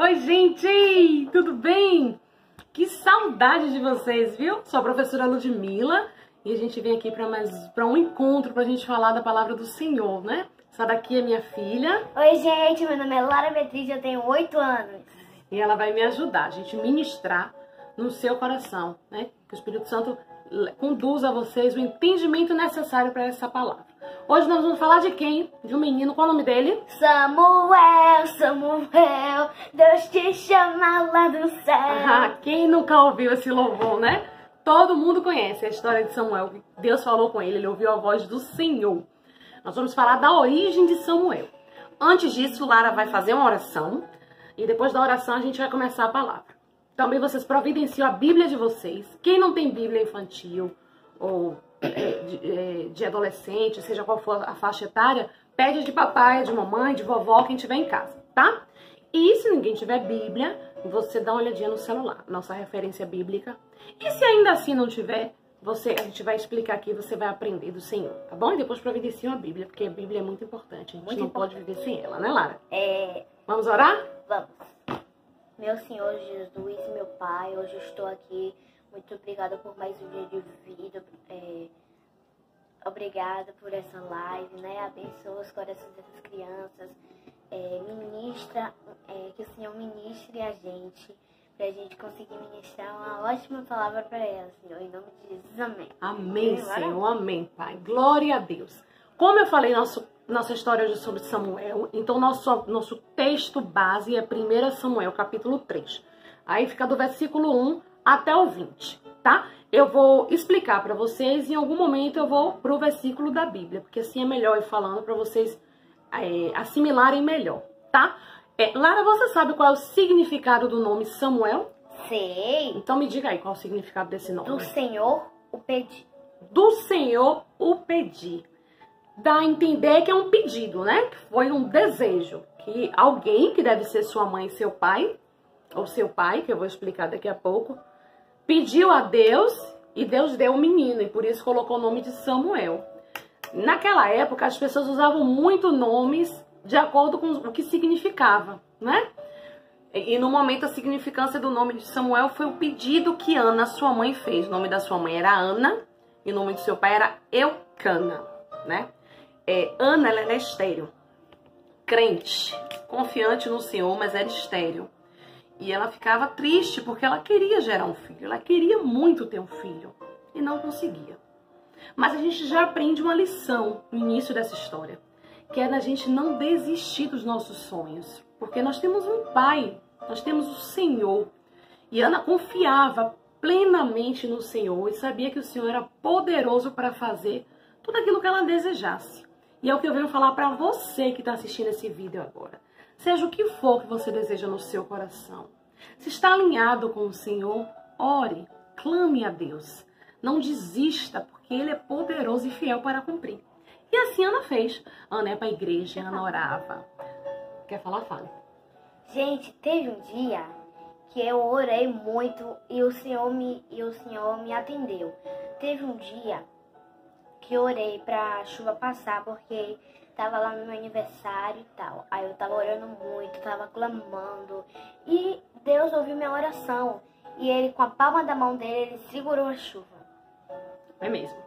Oi, gente! Tudo bem? Que saudade de vocês, viu? Sou a professora Ludmila e a gente vem aqui para um encontro pra gente falar da palavra do Senhor, né? Essa daqui é minha filha. Oi, gente, meu nome é Lara Beatriz, eu tenho 8 anos. E ela vai me ajudar, a gente ministrar no seu coração, né? Que o Espírito Santo conduza a vocês o entendimento necessário para essa palavra. Hoje nós vamos falar de quem? De um menino, qual é o nome dele? Samuel, Samuel, Deus te chama lá do céu. Ah, quem nunca ouviu esse louvor, né? Todo mundo conhece a história de Samuel, que Deus falou com ele ouviu a voz do Senhor. Nós vamos falar da origem de Samuel. Antes disso, Lara vai fazer uma oração e depois da oração a gente vai começar a palavra. Também vocês providenciam a Bíblia de vocês. Quem não tem Bíblia infantil ou de adolescente, seja qual for a faixa etária, pede de papai, de mamãe, de vovó, quem tiver em casa, tá? E se ninguém tiver Bíblia, você dá uma olhadinha no celular, nossa referência bíblica. E se ainda assim não tiver, a gente vai explicar aqui, você vai aprender do Senhor, tá bom? E depois providenciam a Bíblia, porque a Bíblia é muito importante. A gente não pode viver sem ela, né, Lara? Vamos orar? Vamos. Meu Senhor Jesus, meu Pai, hoje eu estou aqui. Muito obrigada por mais um dia de vida. Obrigada por essa live, né? Abençoa os corações dessas crianças. Que o Senhor ministre a gente, pra gente conseguir ministrar uma ótima palavra para elas, Senhor. Em nome de Jesus, amém. Amém, Senhor, amém, Pai. Glória a Deus. Como eu falei, nossa história hoje é sobre Samuel, então nosso texto base é 1 Samuel, capítulo 3. Aí fica do versículo 1 até o 20, tá? Eu vou explicar para vocês e em algum momento eu vou pro versículo da Bíblia, porque assim é melhor ir falando para vocês assimilarem melhor, tá? Lara, você sabe qual é o significado do nome Samuel? Sei. Então me diga aí qual é o significado desse nome. Do Senhor o pedi. Do Senhor o pedi. Dá a entender que é um pedido, né? Que foi um desejo. Que alguém, que deve ser sua mãe e seu pai, ou seu pai, que eu vou explicar daqui a pouco, pediu a Deus e Deus deu o menino. E por isso colocou o nome de Samuel. Naquela época, as pessoas usavam muito nomes de acordo com o que significava, né? E no momento, a significância do nome de Samuel foi o pedido que Ana, sua mãe, fez. O nome da sua mãe era Ana e o nome do seu pai era Eucana, né? Ana, ela era estéril, crente, confiante no Senhor, mas era estéril. E ela ficava triste porque ela queria gerar um filho, ela queria muito ter um filho e não conseguia. Mas a gente já aprende uma lição no início dessa história, que é da gente não desistir dos nossos sonhos, porque nós temos um pai, nós temos o Senhor. E Ana confiava plenamente no Senhor e sabia que o Senhor era poderoso para fazer tudo aquilo que ela desejasse. E é o que eu venho falar para você que está assistindo esse vídeo agora. Seja o que for que você deseja no seu coração. Se está alinhado com o Senhor, ore, clame a Deus. Não desista, porque Ele é poderoso e fiel para cumprir. E assim Ana fez. Ana ia para a igreja, Ana orava. Quer falar? Fale. Gente, teve um dia que eu orei muito e o Senhor me atendeu. Teve um dia que eu orei pra chuva passar, porque tava lá no meu aniversário e tal. Aí eu tava orando muito, tava clamando. E Deus ouviu minha oração. E Ele, com a palma da mão dele, Ele segurou a chuva. É mesmo.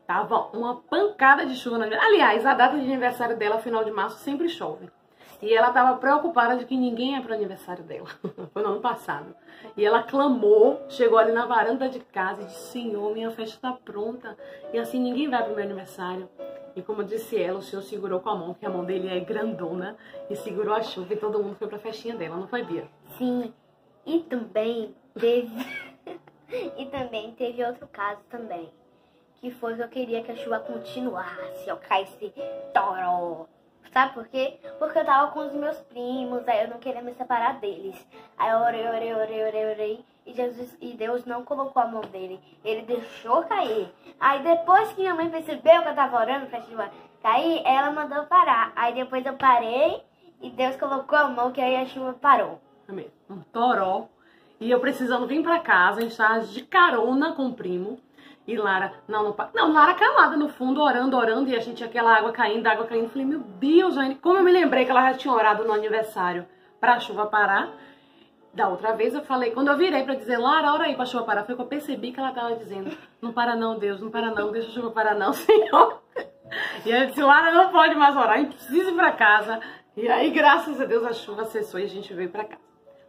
Tava uma pancada de chuva na aniversário. Aliás, a data de aniversário dela, final de março, sempre chove. E ela tava preocupada de que ninguém ia pro aniversário dela. Foi no ano passado. E ela clamou, chegou ali na varanda de casa e disse: Senhor, minha festa tá pronta. E assim ninguém vai pro meu aniversário. E como disse ela, o Senhor segurou com a mão, porque a mão dele é grandona, e segurou a chuva e todo mundo foi pra festinha dela, não foi, Bia? Sim. E também teve... e também teve outro caso também. Que foi que eu queria que a chuva continuasse, eu caísse toró. Sabe por quê? Porque eu tava com os meus primos, aí eu não queria me separar deles. Aí eu orei, e Deus não colocou a mão dele. Ele deixou cair. Aí depois que minha mãe percebeu que eu tava orando pra chuva cair, ela mandou parar. Aí depois eu parei e Deus colocou a mão, que aí a chuva parou. Amém. Um toró. E eu precisando vir pra casa, a gente tava de carona com o primo. E Lara, Lara calada no fundo, orando, e a gente, aquela água caindo. Falei, meu Deus, como eu me lembrei que ela já tinha orado no aniversário pra chuva parar. Da outra vez eu falei, quando eu virei pra dizer, Lara, ora aí pra chuva parar, foi que eu percebi que ela tava dizendo, não para não, Deus, não para não, deixa a chuva parar não, Senhor. E aí eu disse, Lara, não pode mais orar, a gente precisa ir pra casa. E aí, graças a Deus, a chuva cessou e a gente veio pra casa.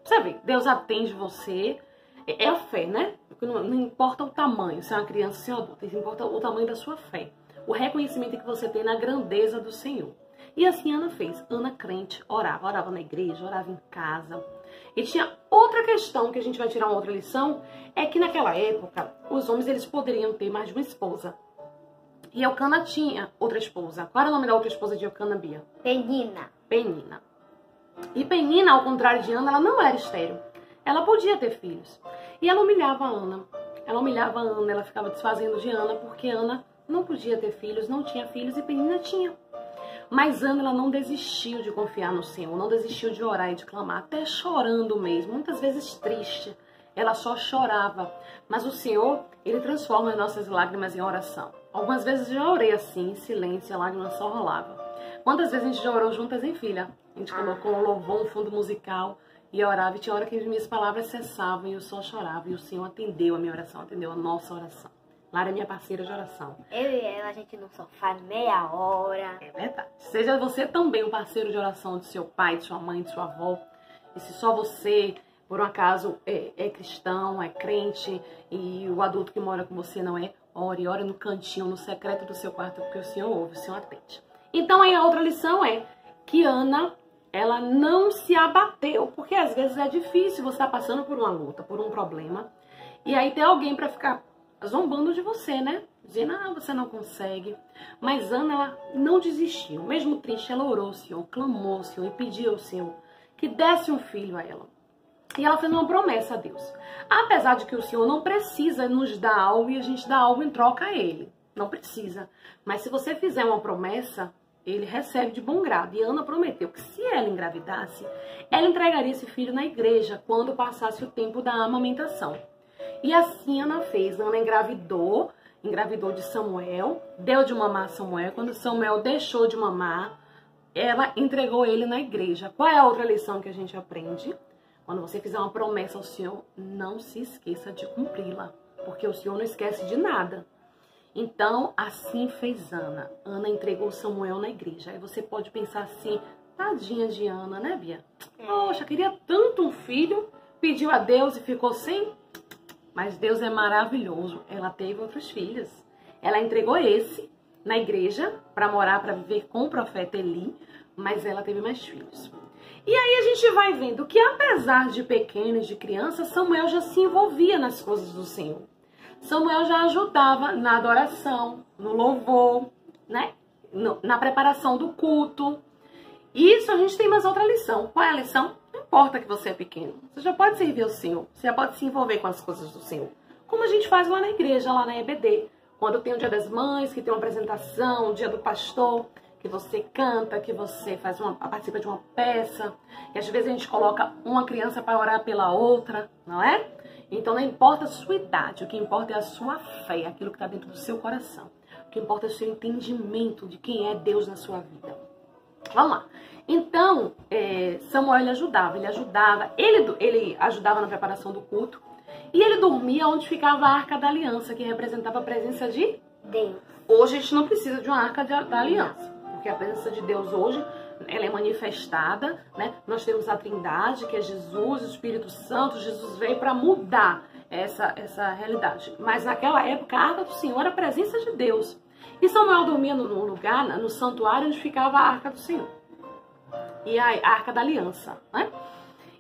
Você vê, Deus atende você, é a fé, né? Não importa o tamanho, se é uma criança, se é um adulto, importa o tamanho da sua fé. O reconhecimento que você tem na grandeza do Senhor. E assim Ana fez. Ana crente, orava na igreja, orava em casa. E tinha outra questão que a gente vai tirar uma outra lição, é que naquela época, os homens eles poderiam ter mais de uma esposa. E Eucana tinha outra esposa. Qual era o nome da outra esposa de Eucana, Bia? Penina. Penina. E Penina, ao contrário de Ana, ela não era estéril. Ela podia ter filhos. E ela humilhava a Ana. Ela ficava desfazendo de Ana, porque Ana não podia ter filhos, não tinha filhos e Penina tinha. Mas Ana, ela não desistiu de confiar no Senhor, não desistiu de orar e de clamar, até chorando mesmo, muitas vezes triste. Ela só chorava. Mas o Senhor, Ele transforma as nossas lágrimas em oração. Algumas vezes eu já orei assim, em silêncio, a lágrima só rolava. Quantas vezes a gente já orou juntas, hein, filha? A gente colocou um louvor, um fundo musical e orava. E tinha hora que as minhas palavras cessavam e eu só chorava. E o Senhor atendeu a minha oração, atendeu a nossa oração. Lara é minha parceira de oração. Eu e ela, a gente não só faz meia hora. É verdade. Seja você também um parceiro de oração de seu pai, de sua mãe, de sua avó. E se só você, por um acaso, é cristão, é crente, e o adulto que mora com você não é, ore no cantinho, no secreto do seu quarto, porque o Senhor ouve, o Senhor atende. Então aí a outra lição é que Ana, ela não se abateu, porque às vezes é difícil você estar passando por uma luta, por um problema, e aí tem alguém para ficar zombando de você, né? Dizendo, você não consegue. Mas Ana, ela não desistiu. Mesmo triste, ela orou ao Senhor, clamou ao Senhor e pediu ao Senhor que desse um filho a ela. E ela fez uma promessa a Deus. Apesar de que o Senhor não precisa nos dar algo e a gente dá algo em troca a Ele. Não precisa. Mas se você fizer uma promessa, Ele recebe de bom grado. E Ana prometeu que se ela engravidasse, ela entregaria esse filho na igreja quando passasse o tempo da amamentação. E assim Ana fez. Ana engravidou de Samuel, deu de mamar a Samuel. Quando Samuel deixou de mamar, ela entregou ele na igreja. Qual é a outra lição que a gente aprende? Quando você fizer uma promessa ao Senhor, não se esqueça de cumpri-la, porque o Senhor não esquece de nada. Então, assim fez Ana. Ana entregou Samuel na igreja. Aí você pode pensar assim, tadinha de Ana, né, Bia? Poxa, queria tanto um filho, pediu a Deus e ficou sem. Mas Deus é maravilhoso. Ela teve outros filhos. Ela entregou esse na igreja para morar, para viver com o profeta Eli, mas ela teve mais filhos. E aí a gente vai vendo que apesar de pequeno e de criança, Samuel já se envolvia nas coisas do Senhor. Samuel já ajudava na adoração, no louvor, né? Na preparação do culto. Isso a gente tem mais outra lição. Qual é a lição? Não importa que você é pequeno. Você já pode servir ao Senhor. Você já pode se envolver com as coisas do Senhor. Como a gente faz lá na igreja, lá na EBD. Quando tem o Dia das Mães, que tem uma apresentação, o Dia do Pastor, que você canta, que você participa de uma peça. E às vezes a gente coloca uma criança para orar pela outra, não é? Então não importa a sua idade, o que importa é a sua fé, aquilo que está dentro do seu coração. O que importa é o seu entendimento de quem é Deus na sua vida. Vamos lá. Então, Samuel ele ajudava na preparação do culto. E ele dormia onde ficava a Arca da Aliança, que representava a presença de Deus. Hoje a gente não precisa de uma Arca da Aliança, porque a presença de Deus hoje, ela é manifestada, né? Nós temos a Trindade, que é Jesus, o Espírito Santo. Jesus veio para mudar essa realidade. Mas naquela época, a Arca do Senhor era a presença de Deus. E Samuel dormia no lugar, no santuário, onde ficava a Arca do Senhor. E a Arca da Aliança, né?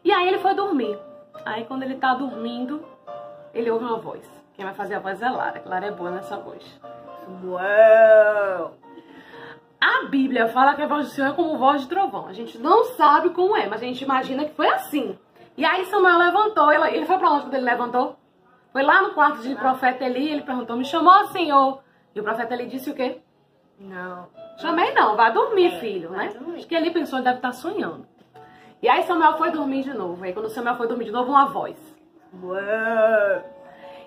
E aí ele foi dormir. Aí quando ele tá dormindo, ele ouve uma voz. Quem vai fazer a voz é Lara, que Lara é boa nessa voz. Uau! A Bíblia fala que a voz do Senhor é como voz de trovão. A gente não sabe como é, mas a gente imagina que foi assim. E aí Samuel levantou. Ele foi pra onde quando ele levantou? Foi lá no quarto de profeta Eli. Ele perguntou, me chamou, Senhor? E o profeta Eli disse o quê? Não. Chamei não, vai dormir, filho, né? Acho que Eli pensou, ele deve estar sonhando. E aí Samuel foi dormir de novo. Aí quando Samuel foi dormir de novo, uma voz. Uau!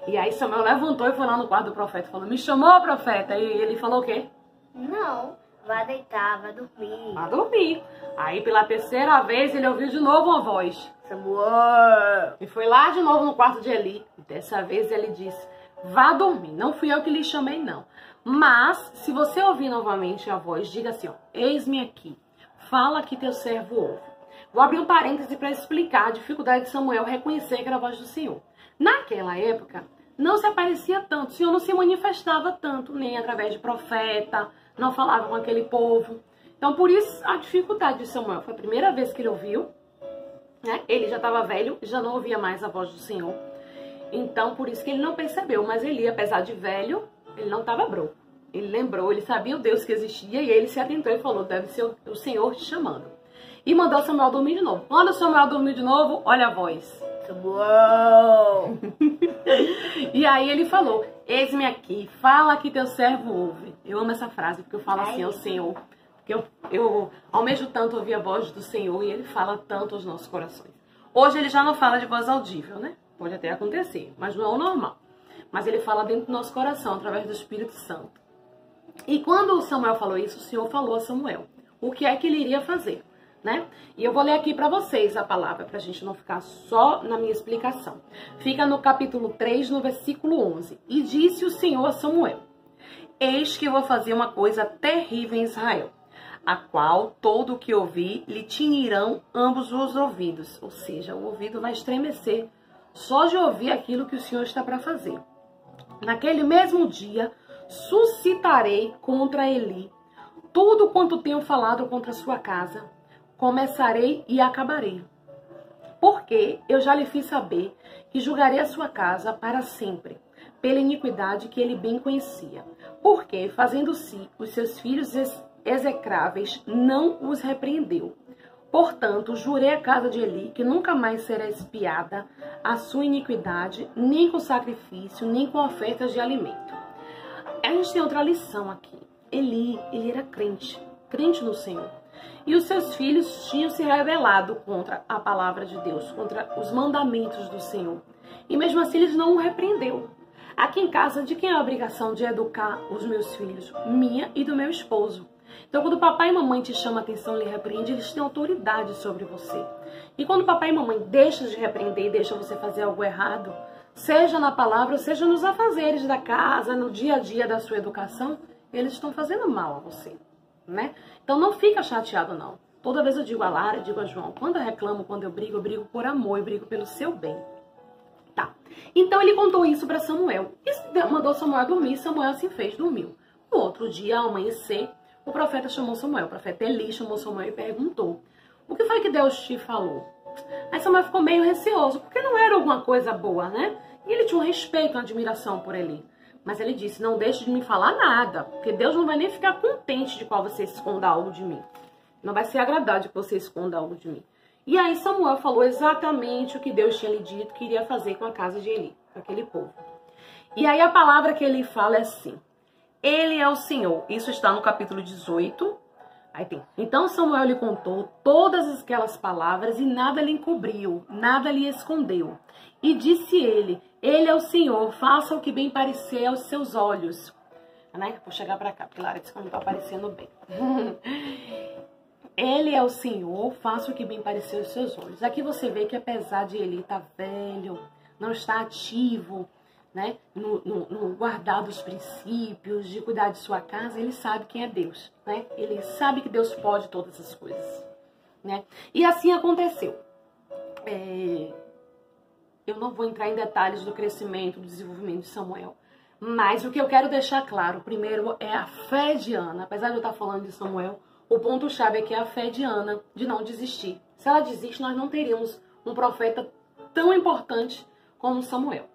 E aí Samuel levantou e foi lá no quarto do profeta. Falou, me chamou, profeta? E ele falou o quê? Não. Vá deitar, vá dormir. Vá dormir. Aí pela terceira vez ele ouviu de novo uma voz. Samuel. E foi lá de novo no quarto de Eli. Dessa vez ele disse, vá dormir. Não fui eu que lhe chamei, não. Mas, se você ouvir novamente a voz, diga assim, ó, eis-me aqui. Fala que teu servo ouve. Vou abrir um parêntese para explicar a dificuldade de Samuel reconhecer que era a voz do Senhor. Naquela época, não se aparecia tanto. O Senhor não se manifestava tanto, nem através de profeta, não falava com aquele povo. Então, por isso, a dificuldade de Samuel. Foi a primeira vez que ele ouviu, né? Ele já estava velho, já não ouvia mais a voz do Senhor. Então, por isso que ele não percebeu. Mas Eli, apesar de velho, ele não estava broco. Ele lembrou, ele sabia o Deus que existia e ele se atentou e falou, deve ser o Senhor te chamando. E mandou Samuel dormir de novo. Quando Samuel dormiu de novo, olha a voz. Samuel. E aí ele falou, eis-me aqui, fala que teu servo ouve. Eu amo essa frase, porque eu falo assim ao Senhor. Porque eu almejo tanto ouvir a voz do Senhor e ele fala tanto aos nossos corações. Hoje ele já não fala de voz audível, né? Pode até acontecer, mas não é o normal. Mas ele fala dentro do nosso coração, através do Espírito Santo. E quando Samuel falou isso, o Senhor falou a Samuel o que é que ele iria fazer, né? E eu vou ler aqui para vocês a palavra, para a gente não ficar só na minha explicação. Fica no capítulo 3, no versículo 11. E disse o Senhor a Samuel, eis que eu vou fazer uma coisa terrível em Israel, a qual todo o que ouvir lhe tinirão ambos os ouvidos. Ou seja, o ouvido vai estremecer só de ouvir aquilo que o Senhor está para fazer. Naquele mesmo dia, suscitarei contra Eli tudo quanto tenho falado contra sua casa. Começarei e acabarei. Porque eu já lhe fiz saber que julgarei a sua casa para sempre, pela iniquidade que ele bem conhecia. Porque, fazendo-se os seus filhos execráveis, não os repreendeu. Portanto, jurei à casa de Eli que nunca mais será expiada a sua iniquidade, nem com sacrifício, nem com ofertas de alimento. A gente tem outra lição aqui. Eli, ele era crente no Senhor. E os seus filhos tinham se rebelado contra a palavra de Deus, contra os mandamentos do Senhor. E mesmo assim eles não o repreendeu. Aqui em casa, de quem é a obrigação de educar os meus filhos? Minha e do meu esposo. Então, quando papai e mamãe te chamam a atenção e lhe repreende, eles têm autoridade sobre você. E quando papai e mamãe deixam de repreender e deixam você fazer algo errado, seja na palavra, seja nos afazeres da casa, no dia a dia da sua educação, eles estão fazendo mal a você, né? Então, não fica chateado, não. Toda vez eu digo a Lara, eu digo a João, quando eu reclamo, quando eu brigo por amor, eu brigo pelo seu bem. Tá. Então, ele contou isso para Samuel. E mandou Samuel dormir, Samuel assim fez, dormiu. No outro dia, ao amanhecer, o profeta chamou Samuel, o profeta Eli chamou Samuel e perguntou, o que foi que Deus te falou? Aí Samuel ficou meio receoso, porque não era alguma coisa boa, né? E ele tinha um respeito, uma admiração por Eli. Mas ele disse, não deixe de me falar nada, porque Deus não vai nem ficar contente de qual você esconda algo de mim. Não vai ser agradável que você esconda algo de mim. E aí Samuel falou exatamente o que Deus tinha lhe dito que iria fazer com a casa de Eli, com aquele povo. E aí a palavra que ele fala é assim, ele é o Senhor. Isso está no capítulo 18. Aí tem. Então Samuel lhe contou todas aquelas palavras e nada lhe encobriu, nada lhe escondeu. E disse ele é o Senhor, faça o que bem parecer aos seus olhos. Né? Vou chegar pra cá, porque Lara disse que não tá aparecendo bem. Ele é o Senhor, faça o que bem parecer aos seus olhos. Aqui você vê que apesar de ele estar velho, não estar ativo, né, no guardar dos princípios, de cuidar de sua casa, ele sabe quem é Deus, né? Ele sabe que Deus pode todas as coisas, né? E assim aconteceu. Eu não vou entrar em detalhes do crescimento, do desenvolvimento de Samuel, mas o que eu quero deixar claro, primeiro, é a fé de Ana. Apesar de eu estar falando de Samuel, o ponto-chave aqui é a fé de Ana, de não desistir. Se ela desiste, nós não teríamos um profeta tão importante como Samuel.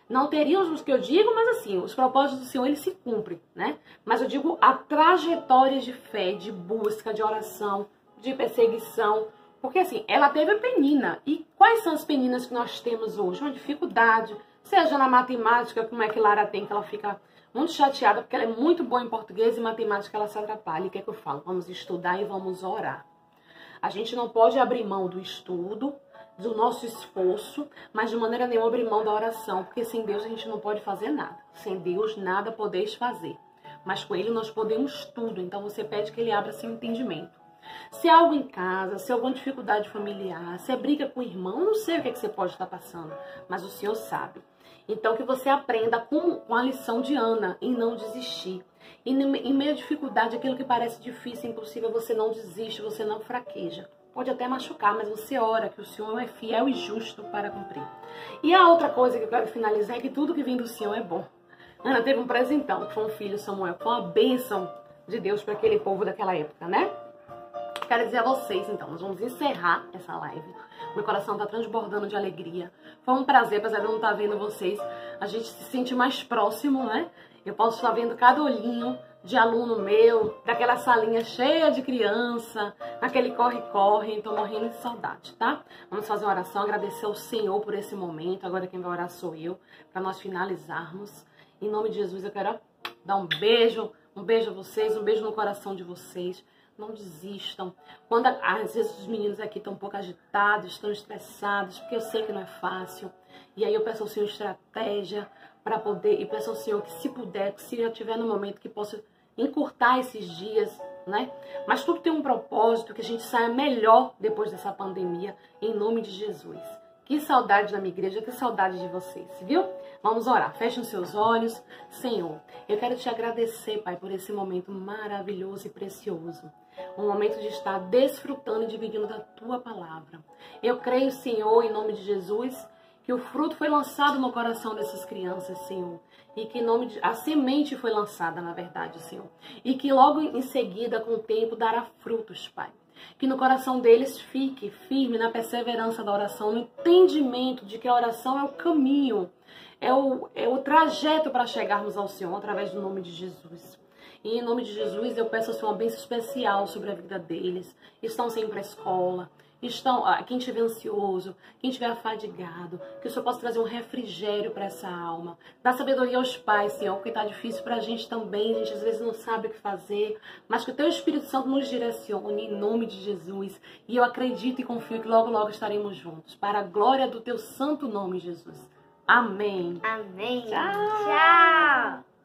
Não teríamos o que eu digo, mas assim, os propósitos do Senhor, eles se cumprem, né? Mas eu digo a trajetória de fé, de busca, de oração, de perseguição. Porque assim, ela teve penina. E quais são as peninas que nós temos hoje? Uma dificuldade, seja na matemática, como é que Lara tem, que ela fica muito chateada, porque ela é muito boa em português e matemática ela se atrapalha. E o que é que eu falo? Vamos estudar e vamos orar. A gente não pode abrir mão do estudo, do nosso esforço, mas de maneira nenhuma abrir mão da oração, porque sem Deus a gente não pode fazer nada. Sem Deus nada podeis fazer. mas com Ele nós podemos tudo. Então você pede que Ele abra seu entendimento. Se há algo em casa, se há alguma dificuldade familiar, se é briga com o irmão, eu não sei o que, é que você pode estar passando, mas o Senhor sabe. Então que você aprenda com a lição de Ana, em não desistir. E em meio à dificuldade, aquilo que parece difícil, impossível, você não desiste, você não fraqueja. Pode até machucar, mas você ora que o Senhor é fiel e justo para cumprir. E a outra coisa que eu quero finalizar é que tudo que vem do Senhor é bom. Ana teve um presentão, que foi um filho, Samuel, que foi uma bênção de Deus para aquele povo daquela época, né? Quero dizer a vocês, então, nós vamos encerrar essa live. Meu coração está transbordando de alegria. Foi um prazer, apesar de eu não estar vendo vocês. A gente se sente mais próximo, né? Eu posso estar vendo cada olhinho de aluno meu, daquela salinha cheia de criança, naquele corre-corre. Estou morrendo de saudade, tá? Vamos fazer uma oração, agradecer ao Senhor por esse momento. Agora quem vai orar sou eu, para nós finalizarmos. Em nome de Jesus, eu quero dar um beijo a vocês, um beijo no coração de vocês. Não desistam. Quando às vezes os meninos aqui estão um pouco agitados, estão estressados, porque eu sei que não é fácil. E aí eu peço ao Senhor estratégia para poder, e peço ao Senhor que se puder, que se já tiver no momento, que possa encurtar esses dias, né? Mas tudo tem um propósito, que a gente saia melhor depois dessa pandemia, em nome de Jesus. Que saudade da minha igreja, que saudade de vocês, viu? Vamos orar. Fechem os seus olhos. Senhor, eu quero te agradecer, Pai, por esse momento maravilhoso e precioso. Um momento de estar desfrutando e dividindo da Tua palavra. Eu creio, Senhor, em nome de Jesus, que o fruto foi lançado no coração dessas crianças, Senhor. E que a semente foi lançada, na verdade, Senhor. E que logo em seguida, com o tempo, dará frutos, Pai. Que no coração deles fique firme na perseverança da oração, no entendimento de que a oração é o caminho, é o trajeto para chegarmos ao Senhor, através do nome de Jesus. E em nome de Jesus eu peço ao Senhor uma bênção especial sobre a vida deles. Estão sem ir para a escola, quem estiver ansioso, quem estiver afadigado, que o Senhor possa trazer um refrigério para essa alma. Dá sabedoria aos pais, Senhor, porque está difícil para a gente também. A gente às vezes não sabe o que fazer, mas que o Teu Espírito Santo nos direcione em nome de Jesus. E eu acredito e confio que logo, logo estaremos juntos. Para a glória do Teu santo nome, Jesus. Amém. Amém. Tchau. Tchau.